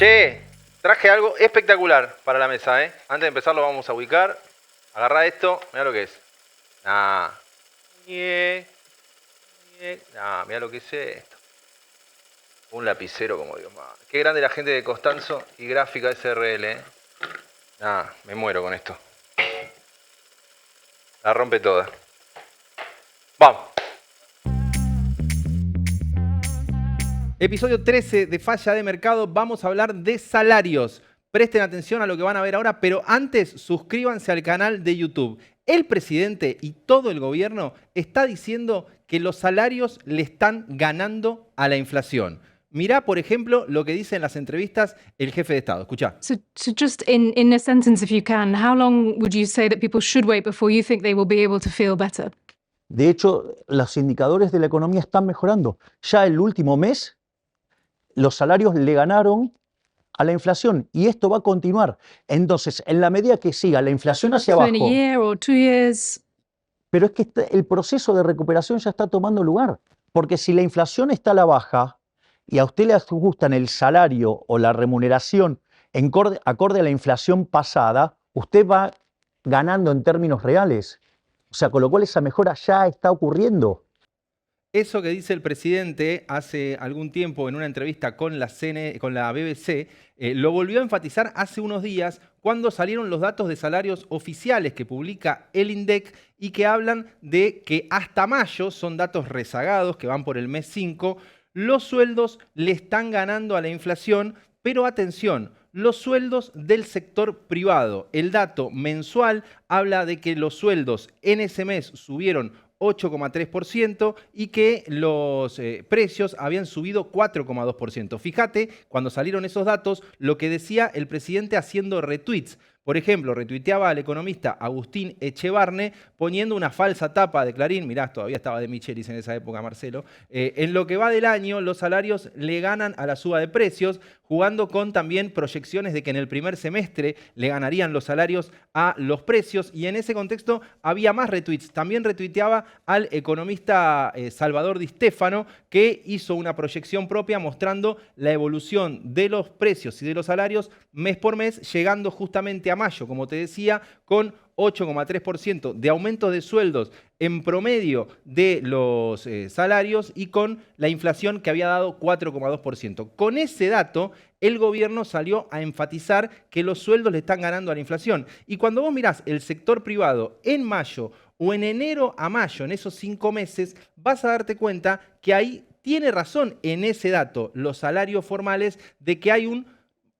Che, traje algo espectacular para la mesa, ¿eh? Antes de empezar lo vamos a ubicar. Agarrá esto, mirá lo que es. Nah. Nah, mirá lo que es esto. Un lapicero como Dios mío. Qué grande la gente de Costanzo y Gráfica SRL, ¿eh? Nah, me muero con esto. La rompe toda. Vamos. Episodio 13 de Falla de Mercado. Vamos a hablar de salarios. Presten atención a lo que van a ver ahora, pero antes suscríbanse al canal de YouTube. El presidente y todo el gobierno está diciendo que los salarios le están ganando a la inflación. Mirá, por ejemplo, lo que dice en las entrevistas el jefe de Estado. Escuchá. So just in a sentence, if you can, how long would you say that people should wait before you think they will be able to feel better? De hecho, los indicadores de la economía están mejorando. Ya el último mes, los salarios le ganaron a la inflación y esto va a continuar. Entonces, en la medida que siga la inflación hacia So abajo, in a year or 2 years, pero es que el proceso de recuperación ya está tomando lugar. Porque si la inflación está a la baja y a usted le ajustan el salario o la remuneración acorde a la inflación pasada, usted va ganando en términos reales. O sea, con lo cual esa mejora ya está ocurriendo. Eso que dice el presidente hace algún tiempo en una entrevista con la BBC, lo volvió a enfatizar hace unos días cuando salieron los datos de salarios oficiales que publica el INDEC y que hablan de que hasta mayo, son datos rezagados que van por el mes 5, los sueldos le están ganando a la inflación, pero atención, los sueldos del sector privado. El dato mensual habla de que los sueldos en ese mes subieron 8,3% y que los precios habían subido 4,2%. Fíjate, cuando salieron esos datos, lo que decía el presidente haciendo retweets. Por ejemplo, retuiteaba al economista Agustín Echevarne poniendo una falsa tapa de Clarín. Mirá, todavía estaba de Michelis en esa época, Marcelo. En lo que va del año, los salarios le ganan a la suba de precios, jugando con también proyecciones de que en el primer semestre le ganarían los salarios a los precios. Y en ese contexto había más retweets. También retuiteaba al economista Salvador Di Stefano, que hizo una proyección propia mostrando la evolución de los precios y de los salarios mes por mes, llegando justamente a mayo, como te decía, con 8,3% de aumento de sueldos en promedio de los salarios y con la inflación que había dado 4,2%. Con ese dato, el gobierno salió a enfatizar que los sueldos le están ganando a la inflación. Y cuando vos mirás el sector privado en mayo o en enero a mayo, en esos 5 meses, vas a darte cuenta que ahí tiene razón en ese dato los salarios formales de que hay un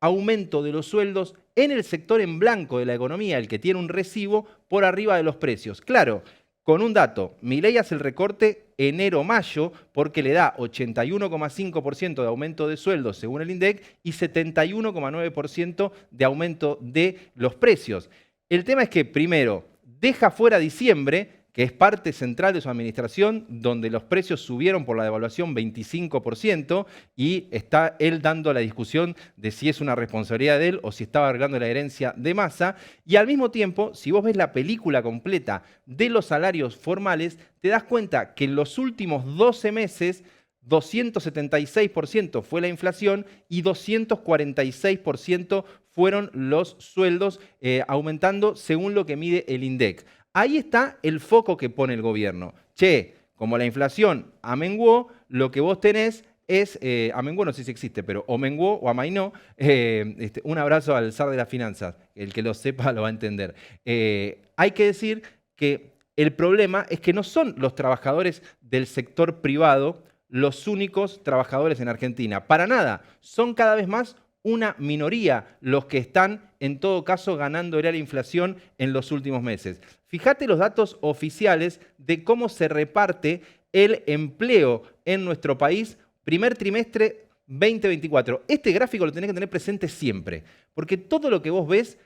aumento de los sueldos en el sector en blanco de la economía, el que tiene un recibo por arriba de los precios. Claro, con un dato, Milei hace el recorte enero-mayo porque le da 81,5% de aumento de sueldos según el INDEC y 71,9% de aumento de los precios. El tema es que, primero, deja fuera diciembre, que es parte central de su administración, donde los precios subieron por la devaluación 25% y está él dando la discusión de si es una responsabilidad de él o si estaba arreglando la herencia de Massa. Y al mismo tiempo, si vos ves la película completa de los salarios formales, te das cuenta que en los últimos 12 meses 276% fue la inflación y 246% fueron los sueldos aumentando según lo que mide el INDEC. Ahí está el foco que pone el gobierno. Che, como la inflación amenguó, lo que vos tenés es, amenguó no sé si existe, pero o menguó o amainó, un abrazo al zar de las finanzas, el que lo sepa lo va a entender. Hay que decir que el problema es que no son los trabajadores del sector privado los únicos trabajadores en Argentina. Para nada, son cada vez más una minoría los que están, en todo caso, ganando la inflación en los últimos meses. Fíjate los datos oficiales de cómo se reparte el empleo en nuestro país, primer trimestre 2024. Este gráfico lo tenés que tener presente siempre, porque todo lo que vos ves,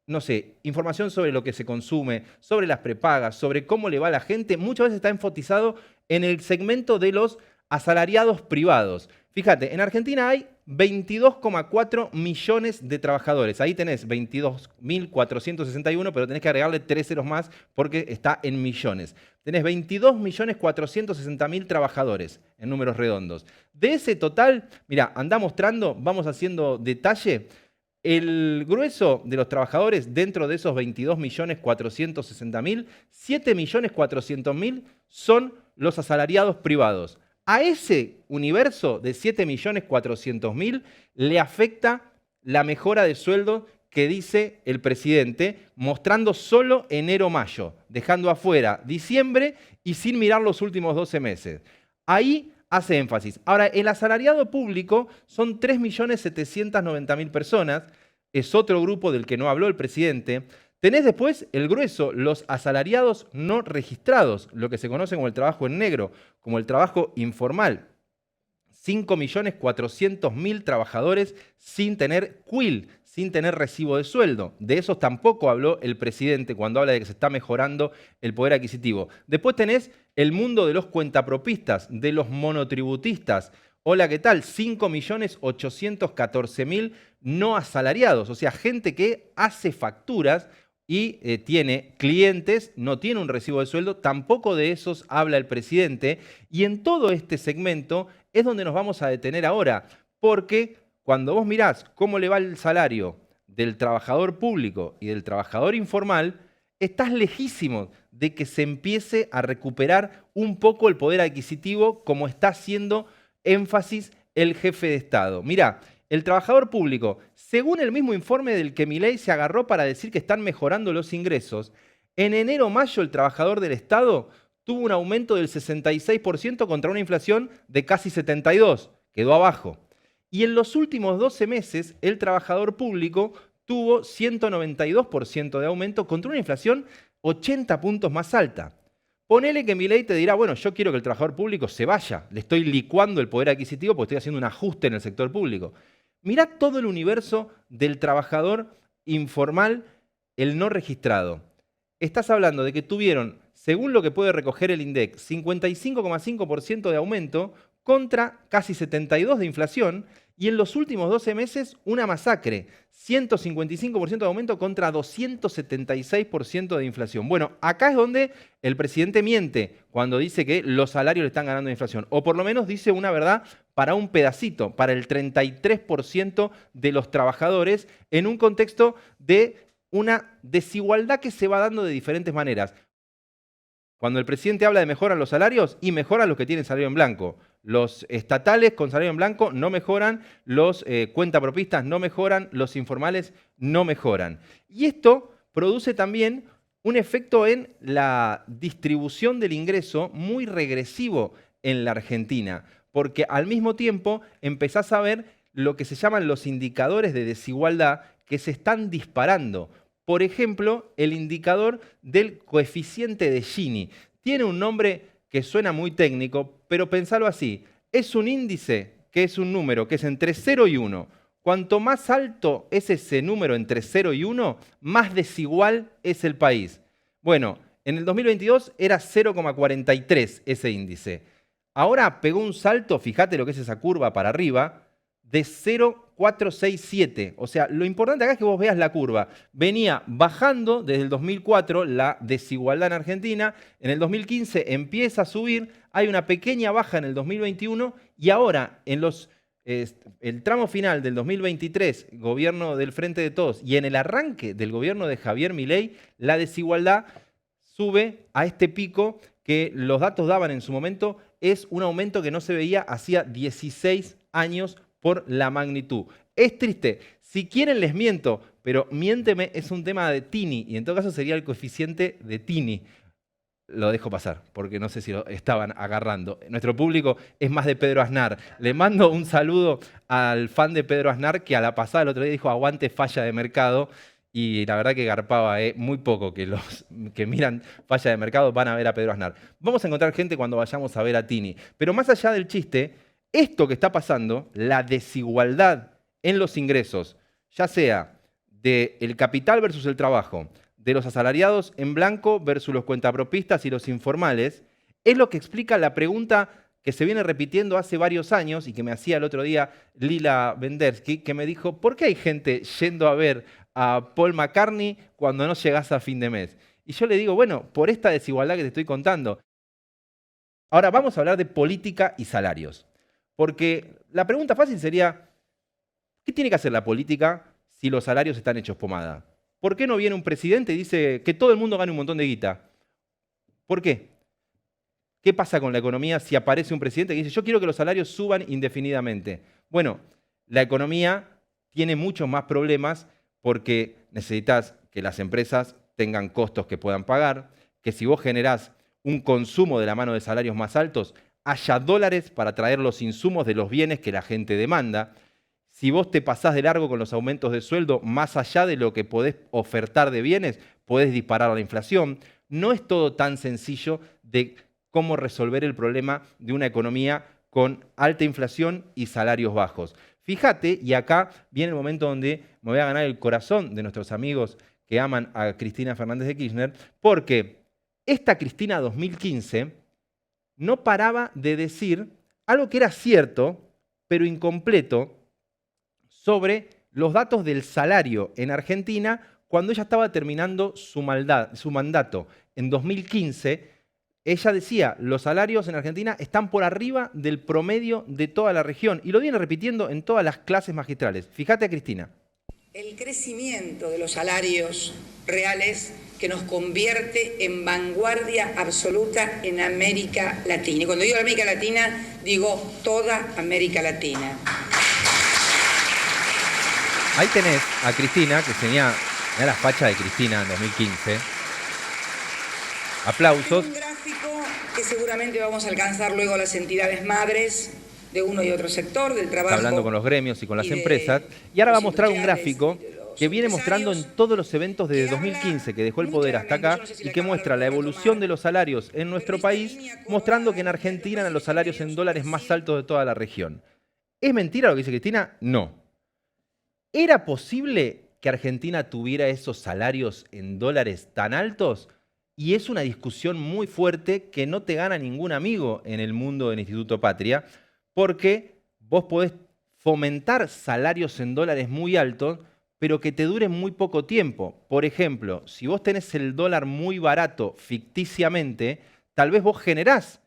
no sé, información sobre lo que se consume, sobre las prepagas, sobre cómo le va a la gente, muchas veces está enfatizado en el segmento de los asalariados privados. Fíjate, en Argentina hay 22,4 millones de trabajadores. Ahí tenés 22.461, pero tenés que agregarle 3 ceros más porque está en millones. Tenés 22.460.000 trabajadores en números redondos. De ese total, mira, andá mostrando, vamos haciendo detalle. El grueso de los trabajadores dentro de esos 22.460.000, 7.400.000 son los asalariados privados. A ese universo de 7.400.000 le afecta la mejora de sueldo que dice el presidente, mostrando solo enero-mayo, dejando afuera diciembre y sin mirar los últimos 12 meses. Ahí hace énfasis. Ahora, el asalariado público son 3.790.000 personas, es otro grupo del que no habló el presidente. Tenés después el grueso, los asalariados no registrados, lo que se conoce como el trabajo en negro, como el trabajo informal. 5.400.000 trabajadores sin tener CUIL, sin tener recibo de sueldo. De esos tampoco habló el presidente cuando habla de que se está mejorando el poder adquisitivo. Después tenés el mundo de los cuentapropistas, de los monotributistas. Hola, ¿qué tal? 5.814.000 no asalariados, o sea, gente que hace facturas y tiene clientes, no tiene un recibo de sueldo, tampoco de esos habla el presidente. Y en todo este segmento es donde nos vamos a detener ahora, porque cuando vos mirás cómo le va el salario del trabajador público y del trabajador informal, estás lejísimo de que se empiece a recuperar un poco el poder adquisitivo como está haciendo énfasis el jefe de Estado. Mirá, el trabajador público, según el mismo informe del que Milei se agarró para decir que están mejorando los ingresos, en enero-mayo el trabajador del Estado tuvo un aumento del 66% contra una inflación de casi 72%, quedó abajo. Y en los últimos 12 meses el trabajador público tuvo 192% de aumento contra una inflación 80 puntos más alta. Ponele que Milei te dirá, bueno, yo quiero que el trabajador público se vaya, le estoy licuando el poder adquisitivo porque estoy haciendo un ajuste en el sector público. Mirá todo el universo del trabajador informal, el no registrado. Estás hablando de que tuvieron, según lo que puede recoger el INDEC, 55,5% de aumento contra casi 72% de inflación y en los últimos 12 meses una masacre, 155% de aumento contra 276% de inflación. Bueno, acá es donde el presidente miente cuando dice que los salarios le están ganando la inflación, o por lo menos dice una verdad para un pedacito, para el 33% de los trabajadores en un contexto de una desigualdad que se va dando de diferentes maneras. Cuando el presidente habla de mejoran los salarios, y mejoran los que tienen salario en blanco. Los estatales con salario en blanco no mejoran, los cuentapropistas no mejoran, los informales no mejoran. Y esto produce también un efecto en la distribución del ingreso muy regresivo en la Argentina, porque al mismo tiempo empezás a ver lo que se llaman los indicadores de desigualdad que se están disparando. Por ejemplo, el indicador del coeficiente de Gini. Tiene un nombre que suena muy técnico, pero pensalo así. Es un índice que es un número que es entre 0 y 1. Cuanto más alto es ese número entre 0 y 1, más desigual es el país. Bueno, en el 2022 era 0,43 ese índice. Ahora pegó un salto, fíjate lo que es esa curva para arriba, de 0,467. O sea, lo importante acá es que vos veas la curva. Venía bajando desde el 2004 la desigualdad en Argentina. En el 2015 empieza a subir. Hay una pequeña baja en el 2021 y ahora en el tramo final del 2023, gobierno del Frente de Todos, y en el arranque del gobierno de Javier Milei, la desigualdad sube a este pico que los datos daban en su momento. Es un aumento que no se veía hacía 16 años por la magnitud. Es triste. Si quieren les miento, pero miénteme es un tema de Tini y en todo caso sería el coeficiente de Tini. Lo dejo pasar porque no sé si lo estaban agarrando. Nuestro público es más de Pedro Aznar. Le mando un saludo al fan de Pedro Aznar que a la pasada el otro día dijo aguante falla de mercado y la verdad que garpaba muy poco que los que miran falla de mercado van a ver a Pedro Aznar. Vamos a encontrar gente cuando vayamos a ver a Tini. Pero más allá del chiste, esto que está pasando, la desigualdad en los ingresos, ya sea del capital versus el trabajo, de los asalariados en blanco versus los cuentapropistas y los informales, es lo que explica la pregunta que se viene repitiendo hace varios años y que me hacía el otro día Lila Vendersky, que me dijo, ¿por qué hay gente yendo a ver a Paul McCartney cuando no llegás a fin de mes? Y yo le digo, bueno, por esta desigualdad que te estoy contando. Ahora vamos a hablar de política y salarios. Porque la pregunta fácil sería, ¿qué tiene que hacer la política si los salarios están hechos pomada? ¿Por qué no viene un presidente y dice que todo el mundo gane un montón de guita? ¿Por qué? ¿Qué pasa con la economía si aparece un presidente que dice, yo quiero que los salarios suban indefinidamente? Bueno, la economía tiene muchos más problemas porque necesitas que las empresas tengan costos que puedan pagar, que si vos generás un consumo de la mano de salarios más altos, haya dólares para traer los insumos de los bienes que la gente demanda. Si vos te pasás de largo con los aumentos de sueldo, más allá de lo que podés ofertar de bienes, podés disparar la inflación. No es todo tan sencillo de cómo resolver el problema de una economía con alta inflación y salarios bajos. Fíjate, y acá viene el momento donde me voy a ganar el corazón de nuestros amigos que aman a Cristina Fernández de Kirchner, porque esta Cristina 2015 no paraba de decir algo que era cierto, pero incompleto, sobre los datos del salario en Argentina cuando ella estaba terminando su mandato. En 2015, ella decía, los salarios en Argentina están por arriba del promedio de toda la región, y lo viene repitiendo en todas las clases magistrales. Fíjate a Cristina. El crecimiento de los salarios reales que nos convierte en vanguardia absoluta en América Latina. Y cuando digo América Latina, digo toda América Latina. Ahí tenés a Cristina, que tenía la facha de Cristina en 2015. Aplausos. Un gráfico que seguramente vamos a alcanzar luego las entidades madres de uno y otro sector del trabajo. Está hablando con los gremios y con las empresas. Y ahora va a mostrar un gráfico que viene mostrando en todos los eventos desde 2015, que dejó el poder hasta acá, y que muestra la evolución de los salarios en nuestro país, mostrando que en Argentina eran los salarios en dólares más altos de toda la región. ¿Es mentira lo que dice Cristina? No. ¿Era posible que Argentina tuviera esos salarios en dólares tan altos? Y es una discusión muy fuerte que no te gana ningún amigo en el mundo del Instituto Patria, porque vos podés fomentar salarios en dólares muy altos, pero que te duren muy poco tiempo. Por ejemplo, si vos tenés el dólar muy barato ficticiamente, tal vez vos generás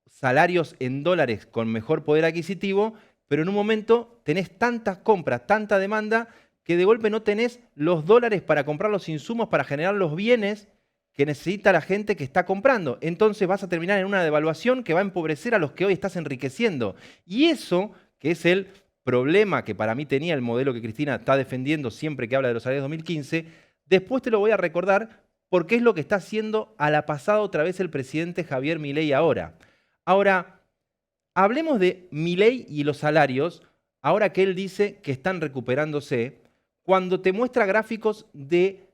salarios en dólares con mejor poder adquisitivo, pero en un momento tenés tantas compras, tanta demanda, que de golpe no tenés los dólares para comprar los insumos, para generar los bienes que necesita la gente que está comprando. Entonces vas a terminar en una devaluación que va a empobrecer a los que hoy estás enriqueciendo. Y eso, que es el problema que para mí tenía el modelo que Cristina está defendiendo siempre que habla de los salarios 2015, después te lo voy a recordar porque es lo que está haciendo a la pasada otra vez el presidente Javier Milei ahora. Ahora, hablemos de Milei y los salarios, ahora que él dice que están recuperándose, cuando te muestra gráficos de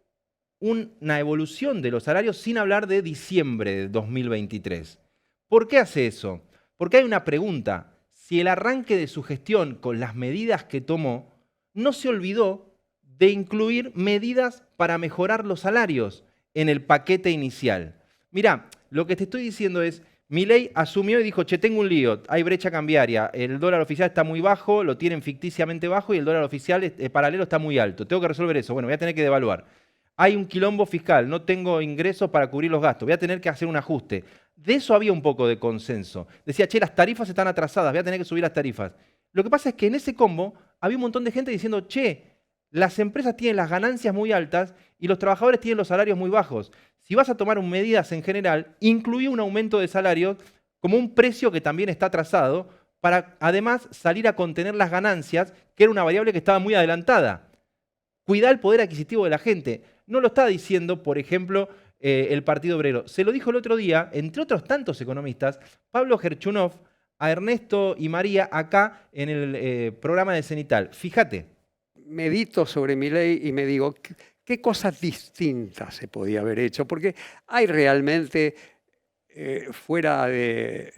una evolución de los salarios sin hablar de diciembre de 2023. ¿Por qué hace eso? Porque hay una pregunta. Si el arranque de su gestión con las medidas que tomó no se olvidó de incluir medidas para mejorar los salarios en el paquete inicial. Mirá, lo que te estoy diciendo es, Milei asumió y dijo, che, tengo un lío, hay brecha cambiaria, el dólar oficial está muy bajo, lo tienen ficticiamente bajo y el dólar oficial paralelo está muy alto. Tengo que resolver eso, bueno, voy a tener que devaluar. Hay un quilombo fiscal, no tengo ingresos para cubrir los gastos, voy a tener que hacer un ajuste. De eso había un poco de consenso. Decía, che, las tarifas están atrasadas, voy a tener que subir las tarifas. Lo que pasa es que en ese combo había un montón de gente diciendo, che, las empresas tienen las ganancias muy altas y los trabajadores tienen los salarios muy bajos. Si vas a tomar medidas en general, incluye un aumento de salarios como un precio que también está atrasado para además salir a contener las ganancias, que era una variable que estaba muy adelantada. Cuidar el poder adquisitivo de la gente. No lo está diciendo, por ejemplo, el Partido Obrero. Se lo dijo el otro día, entre otros tantos economistas, Pablo Gerchunov, a Ernesto y María acá en el programa de Cenital. Fíjate. Medito sobre Milei y me digo, ¿qué cosas distintas se podía haber hecho? Porque hay realmente, fuera de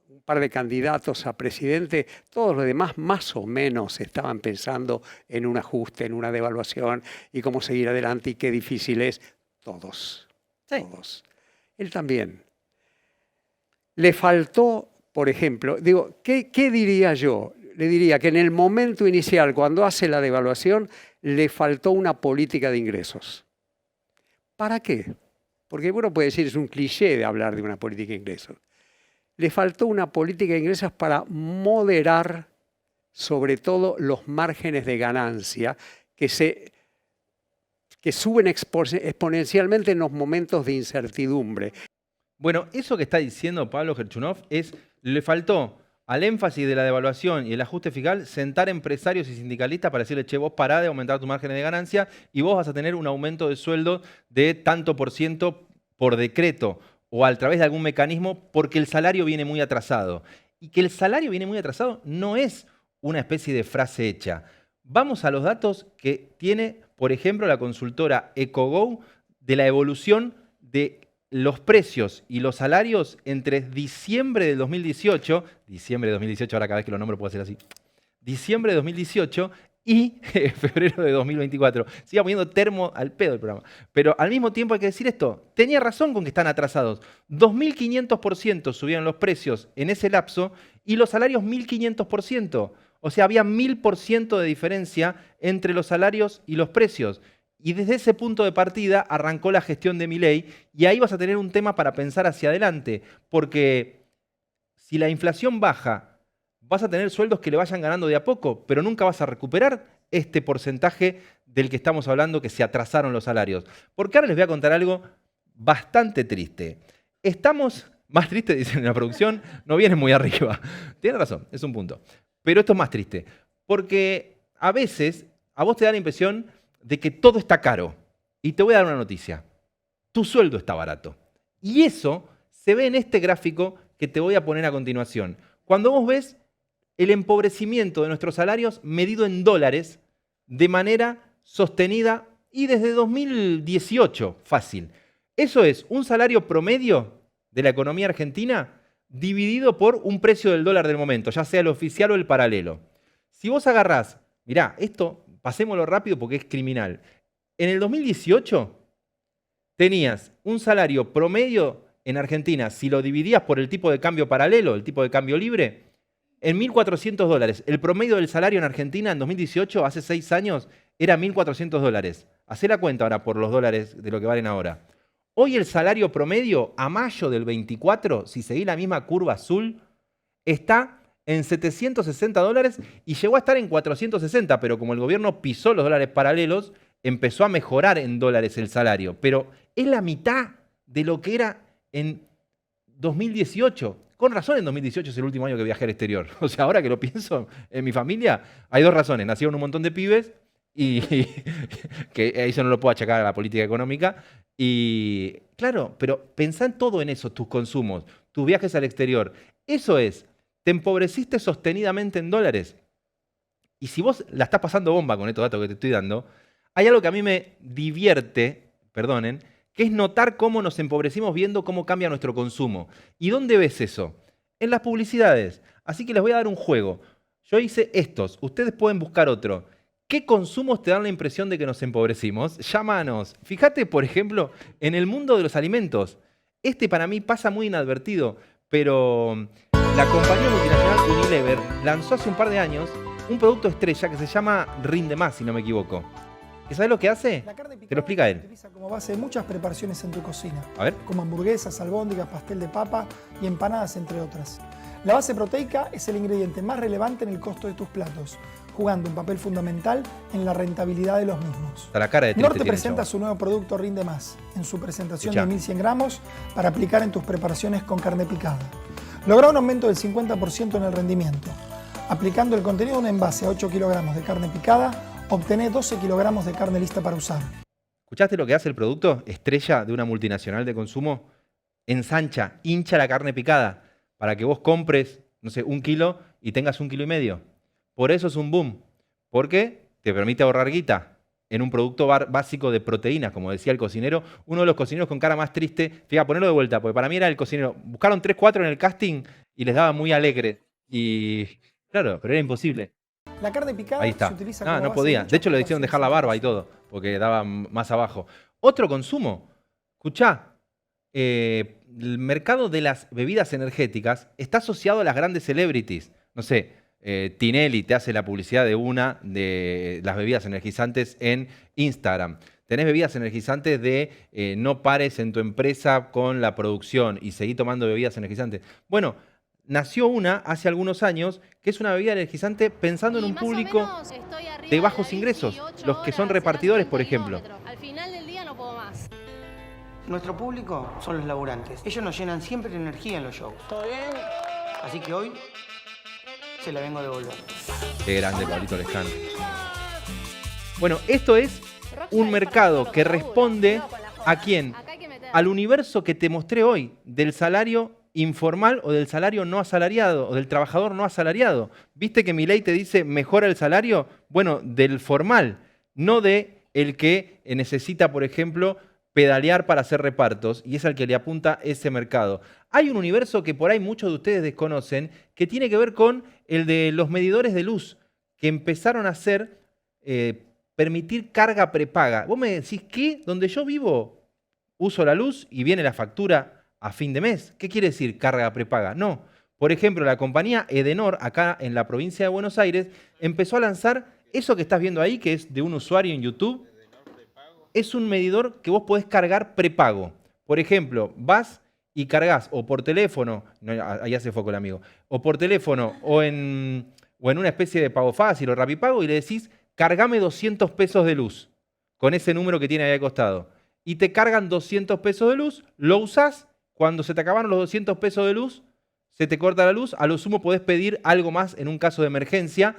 un par de candidatos a presidente, todos los demás más o menos estaban pensando en un ajuste, en una devaluación y cómo seguir adelante y qué difícil es. Todos, sí. Todos. Él también. Le faltó por ejemplo, digo, ¿qué diría yo? Le diría que en el momento inicial, cuando hace la devaluación, le faltó una política de ingresos. ¿Para qué? Porque uno puede decir, es un cliché de hablar de una política de ingresos. Le faltó una política de ingresos para moderar sobre todo los márgenes de ganancia que suben exponencialmente en los momentos de incertidumbre. Bueno, eso que está diciendo Pablo Gerchunov le faltó al énfasis de la devaluación y el ajuste fiscal sentar empresarios y sindicalistas para decirle, che, vos pará de aumentar tu margen de ganancia y vos vas a tener un aumento de sueldo de tanto por ciento por decreto o a través de algún mecanismo porque el salario viene muy atrasado. Y que el salario viene muy atrasado no es una especie de frase hecha. Vamos a los datos que tiene, por ejemplo, la consultora EcoGo de la evolución de los precios y los salarios entre diciembre de 2018, ahora cada vez que lo nombro puedo hacer así, diciembre de 2018 y febrero de 2024. Siga poniendo termo al pedo el programa. Pero al mismo tiempo hay que decir esto, tenía razón con que están atrasados. 2.500% subieron los precios en ese lapso y los salarios 1.500%. O sea, había 1.000% de diferencia entre los salarios y los precios. Y desde ese punto de partida arrancó la gestión de Milei y ahí vas a tener un tema para pensar hacia adelante, porque si la inflación baja, vas a tener sueldos que le vayan ganando de a poco, pero nunca vas a recuperar este porcentaje del que estamos hablando que se atrasaron los salarios. Porque ahora les voy a contar algo bastante triste. Estamos, más triste, dicen en la producción, no viene muy arriba. Tienen razón, es un punto. Pero esto es más triste, porque a veces a vos te da la impresión de que todo está caro. Y te voy a dar una noticia. Tu sueldo está barato. Y eso se ve en este gráfico que te voy a poner a continuación. Cuando vos ves el empobrecimiento de nuestros salarios medido en dólares de manera sostenida y desde 2018, fácil. Eso es un salario promedio de la economía argentina dividido por un precio del dólar del momento, ya sea el oficial o el paralelo. Si vos agarrás, mirá, esto pasémoslo rápido porque es criminal. En el 2018 tenías un salario promedio en Argentina, si lo dividías por el tipo de cambio paralelo, el tipo de cambio libre, en $1.400. El promedio del salario en Argentina en 2018, hace 6 años, era $1.400. Hacé la cuenta ahora por los dólares de lo que valen ahora. Hoy el salario promedio a mayo del 24, si seguís la misma curva azul, está en $760 y llegó a estar en 460, pero como el gobierno pisó los dólares paralelos, empezó a mejorar en dólares el salario. Pero es la mitad de lo que era en 2018. Con razón en 2018 es el último año que viajé al exterior. O sea, ahora que lo pienso, en mi familia hay 2 razones. Nacieron un montón de pibes y que eso no lo puedo achacar a la política económica. Y claro, pero pensá en todo en eso, tus consumos, tus viajes al exterior. Eso es. Te empobreciste sostenidamente en dólares. Y si vos la estás pasando bomba con estos datos que te estoy dando, hay algo que a mí me divierte, perdonen, que es notar cómo nos empobrecimos viendo cómo cambia nuestro consumo. ¿Y dónde ves eso? En las publicidades. Así que les voy a dar un juego. Yo hice estos, ustedes pueden buscar otro. ¿Qué consumos te dan la impresión de que nos empobrecimos? Llámanos. Fíjate, por ejemplo, en el mundo de los alimentos. Este para mí pasa muy inadvertido, pero la compañía multinacional Unilever lanzó hace un par de años un producto estrella que se llama Rinde Más, si no me equivoco. ¿Y sabes lo que hace? Te lo explica él. Se utiliza como base de muchas preparaciones en tu cocina, A ver. como hamburguesas, albóndigas, pastel de papa y empanadas, entre otras. La base proteica es el ingrediente más relevante en el costo de tus platos, jugando un papel fundamental en la rentabilidad de los mismos. Está la cara de triste Norte tiene el presenta chabón. su nuevo producto Rinde Más, en su presentación Escuchá. de 1100 gramos para aplicar en tus preparaciones con carne picada. Logra un aumento del 50% en el rendimiento. Aplicando el contenido de un envase a 8 kilogramos de carne picada, obtenés 12 kilogramos de carne lista para usar. ¿Escuchaste lo que hace el producto estrella de una multinacional de consumo? Ensancha, hincha la carne picada para que vos compres, no sé, 1 kilo y tengas 1,5 kilos. Por eso es un boom. Porque te permite ahorrar guita en un producto básico de proteínas, como decía el cocinero. Uno de los cocineros con cara más triste, fíjate, ponerlo de vuelta, porque para mí era el cocinero. Buscaron 3, 4 en el casting y les daba muy alegre. Y claro, pero era imposible. La carne picada Ahí está. se utiliza como Ah, no base podía. muchas De hecho, le hicieron dejar la barba y todo, porque daba más abajo. Otro consumo. Escuchá, el mercado de las bebidas energéticas está asociado a las grandes celebrities. No sé, Tinelli te hace la publicidad de una de las bebidas energizantes en Instagram. Tenés bebidas energizantes de no pares en tu empresa con la producción y seguí tomando bebidas energizantes. Bueno, nació una hace algunos años que es una bebida energizante pensando en un público de bajos ingresos, los que son repartidores, por ejemplo. Al final del día no puedo más. Nuestro público son los laburantes. Ellos nos llenan siempre de energía en los shows. ¿Todo bien? Así que hoy se la vengo a devolver. Qué grande, Pablito Lescano. Bueno, esto es un mercado que responde ¿a quién? Al universo que te mostré hoy, del salario informal o del salario no asalariado o del trabajador no asalariado. ¿Viste que Milei te dice mejora el salario? Bueno, del formal, no de el que necesita, por ejemplo, pedalear para hacer repartos, y es al que le apunta ese mercado. Hay un universo que por ahí muchos de ustedes desconocen, que tiene que ver con el de los medidores de luz, que empezaron a hacer, permitir carga prepaga. Vos me decís, ¿qué? Donde yo vivo, uso la luz y viene la factura a fin de mes. ¿Qué quiere decir carga prepaga? No. Por ejemplo, la compañía Edenor, acá en la provincia de Buenos Aires, empezó a lanzar eso que estás viendo ahí, que es de un usuario en YouTube. Es un medidor que vos podés cargar prepago. Por ejemplo, vas y cargas o por teléfono, no, ahí hace foco el amigo, o por teléfono o en una especie de pago fácil o Rapipago y le decís, cargame 200 pesos de luz con ese número que tiene ahí al costado. Y te cargan 200 pesos de luz, lo usás, cuando se te acabaron los 200 pesos de luz, se te corta la luz, a lo sumo podés pedir algo más en un caso de emergencia,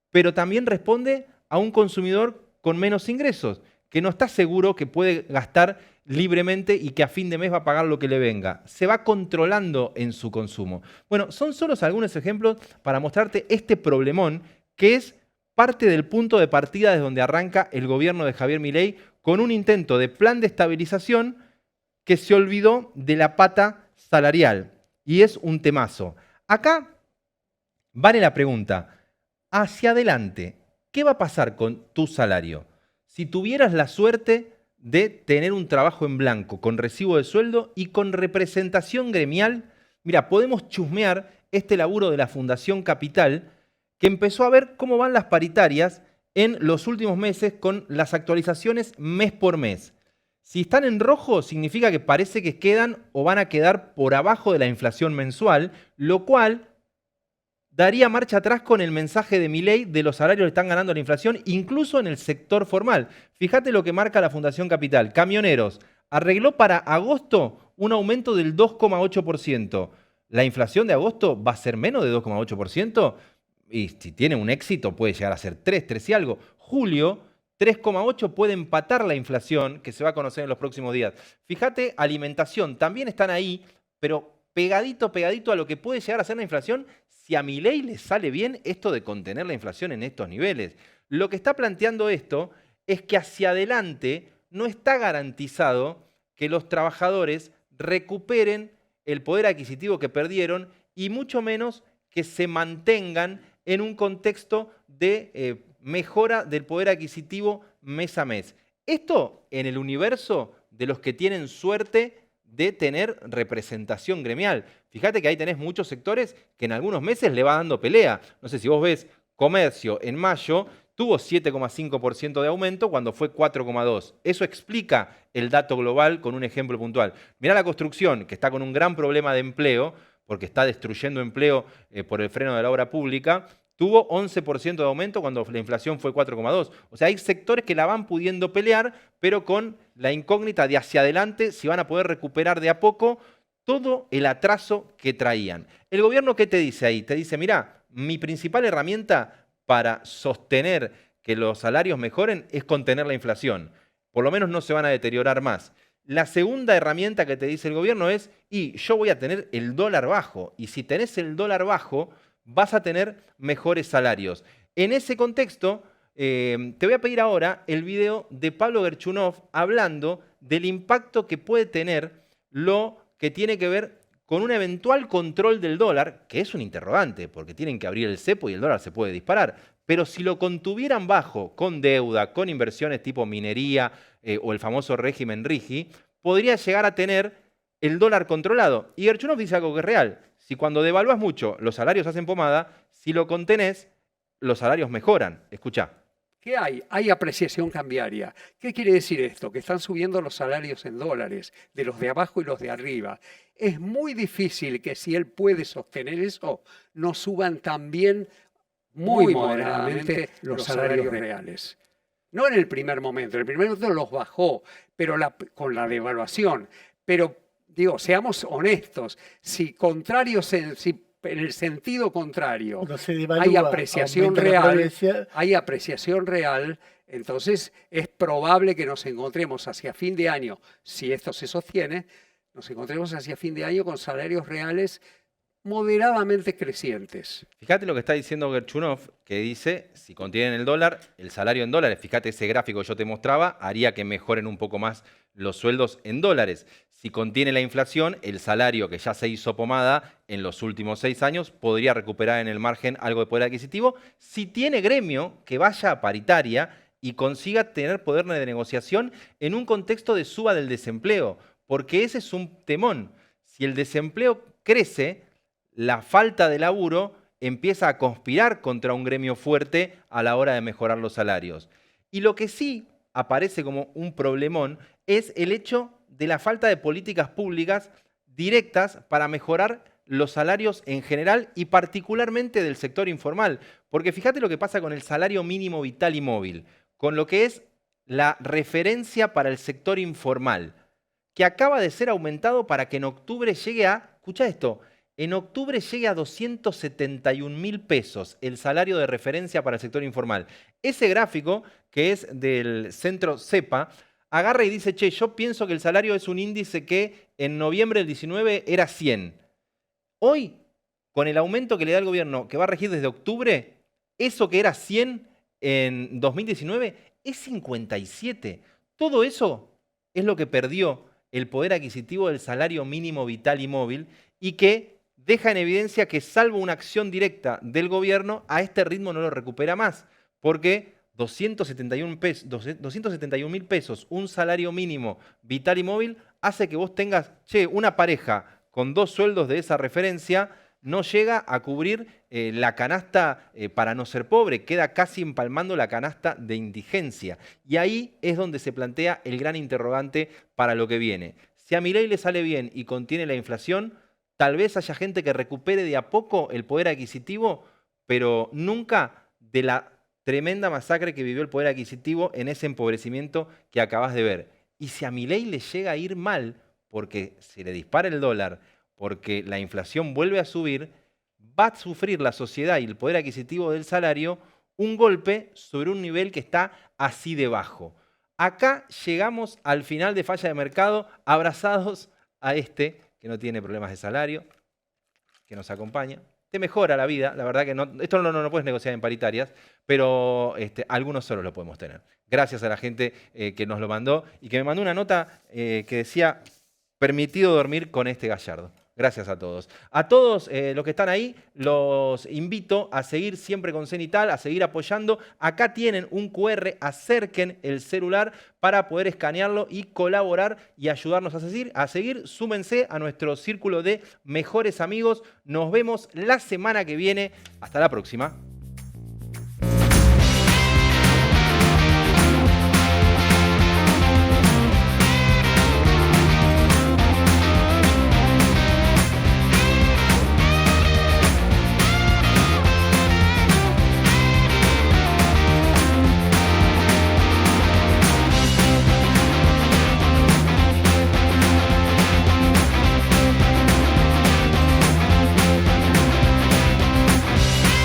pero también responde a un consumidor con menos ingresos, que no está seguro que puede gastar libremente y que a fin de mes va a pagar lo que le venga. Se va controlando en su consumo. Bueno, son solo algunos ejemplos para mostrarte este problemón que es parte del punto de partida desde donde arranca el gobierno de Javier Milei con un intento de plan de estabilización que se olvidó de la pata salarial. Y es un temazo. Acá vale la pregunta, hacia adelante, ¿qué va a pasar con tu salario? Si tuvieras la suerte de tener un trabajo en blanco, con recibo de sueldo y con representación gremial, mira, podemos chusmear este laburo de la Fundación Capital, que empezó a ver cómo van las paritarias en los últimos meses con las actualizaciones mes por mes. Si están en rojo, significa que parece que quedan o van a quedar por abajo de la inflación mensual, lo cual daría marcha atrás con el mensaje de Milei de los salarios que están ganando la inflación, incluso en el sector formal. Fíjate lo que marca la Fundación Capital. Camioneros, arregló para agosto un aumento del 2,8%. ¿La inflación de agosto va a ser menos de 2,8%? Y si tiene un éxito puede llegar a ser 3 y algo. Julio, 3,8 puede empatar la inflación que se va a conocer en los próximos días. Fíjate, alimentación, también están ahí, pero pegadito a lo que puede llegar a ser la inflación si a Milei le sale bien esto de contener la inflación en estos niveles. Lo que está planteando esto es que hacia adelante no está garantizado que los trabajadores recuperen el poder adquisitivo que perdieron y mucho menos que se mantengan en un contexto de mejora del poder adquisitivo mes a mes. Esto en el universo de los que tienen suerte de tener representación gremial. Fíjate que ahí tenés muchos sectores que en algunos meses le va dando pelea. No sé si vos ves comercio en mayo, tuvo 7,5% de aumento cuando fue 4,2%. Eso explica el dato global con un ejemplo puntual. Mirá la construcción, que está con un gran problema de empleo, porque está destruyendo empleo por el freno de la obra pública, tuvo 11% de aumento cuando la inflación fue 4,2%. O sea, hay sectores que la van pudiendo pelear, pero con la incógnita de hacia adelante si van a poder recuperar de a poco todo el atraso que traían. ¿El gobierno qué te dice ahí? Te dice, mirá, mi principal herramienta para sostener que los salarios mejoren es contener la inflación. Por lo menos no se van a deteriorar más. La segunda herramienta que te dice el gobierno es, y yo voy a tener el dólar bajo. Y si tenés el dólar bajo, vas a tener mejores salarios. En ese contexto, te voy a pedir ahora el video de Pablo Gerchunov hablando del impacto que puede tener lo que tiene que ver con un eventual control del dólar, que es un interrogante, porque tienen que abrir el cepo y el dólar se puede disparar. Pero si lo contuvieran bajo, con deuda, con inversiones tipo minería o el famoso régimen RIGI, podría llegar a tener el dólar controlado. Y Gerchunov dice algo que es real. Si cuando devaluás mucho los salarios hacen pomada, si lo contenés, los salarios mejoran. Escuchá. ¿Qué hay? Hay apreciación cambiaria. ¿Qué quiere decir esto? Que están subiendo los salarios en dólares, de los de abajo y los de arriba. Es muy difícil que si él puede sostener eso, no suban también muy moderadamente los salarios reales. No en el primer momento. En el primer momento los bajó, pero con la devaluación. Pero, digo, seamos honestos. Si en el sentido contrario hay apreciación real, entonces es probable que nos encontremos hacia fin de año, si esto se sostiene, nos encontremos hacia fin de año con salarios reales moderadamente crecientes. Fíjate lo que está diciendo Gerchunov, que dice, si contienen el dólar, el salario en dólares, fíjate ese gráfico que yo te mostraba, haría que mejoren un poco más los sueldos en dólares. Si contiene la inflación, el salario que ya se hizo pomada en los últimos 6 años podría recuperar en el margen algo de poder adquisitivo. Si tiene gremio, que vaya a paritaria y consiga tener poder de negociación en un contexto de suba del desempleo, porque ese es un temón. Si el desempleo crece, la falta de laburo empieza a conspirar contra un gremio fuerte a la hora de mejorar los salarios. Y lo que sí aparece como un problemón es el hecho de la falta de políticas públicas directas para mejorar los salarios en general y particularmente del sector informal. Porque fíjate lo que pasa con el salario mínimo vital y móvil, con lo que es la referencia para el sector informal, que acaba de ser aumentado para que en octubre llegue a, escucha esto, en octubre llegue a 271.000 pesos el salario de referencia para el sector informal. Ese gráfico, que es del centro CEPA, agarra y dice, che, yo pienso que el salario es un índice que en noviembre del 19 era 100. Hoy, con el aumento que le da el gobierno, que va a regir desde octubre, eso que era 100 en 2019 es 57. Todo eso es lo que perdió el poder adquisitivo del salario mínimo vital y móvil y que deja en evidencia que salvo una acción directa del gobierno, a este ritmo no lo recupera más, porque 271.000 pesos, un salario mínimo vital y móvil, hace que vos tengas, una pareja con 2 sueldos de esa referencia, no llega a cubrir la canasta para no ser pobre, queda casi empalmando la canasta de indigencia. Y ahí es donde se plantea el gran interrogante para lo que viene. Si a Milei le sale bien y contiene la inflación, tal vez haya gente que recupere de a poco el poder adquisitivo, pero nunca de la tremenda masacre que vivió el poder adquisitivo en ese empobrecimiento que acabas de ver. Y si a Milei le llega a ir mal, porque se le dispara el dólar, porque la inflación vuelve a subir, va a sufrir la sociedad y el poder adquisitivo del salario un golpe sobre un nivel que está así de bajo. Acá llegamos al final de Falla de Mercado, abrazados a este que no tiene problemas de salario, que nos acompaña. Te mejora la vida, la verdad que no, esto no lo puedes negociar en paritarias, pero algunos solo lo podemos tener. Gracias a la gente que nos lo mandó y que me mandó una nota que decía, permitido dormir con este Gallardo. Gracias a todos. A todos los que están ahí, los invito a seguir siempre con Cenital, a seguir apoyando. Acá tienen un QR, acerquen el celular para poder escanearlo y colaborar y ayudarnos a seguir. Súmense a nuestro círculo de mejores amigos. Nos vemos la semana que viene. Hasta la próxima.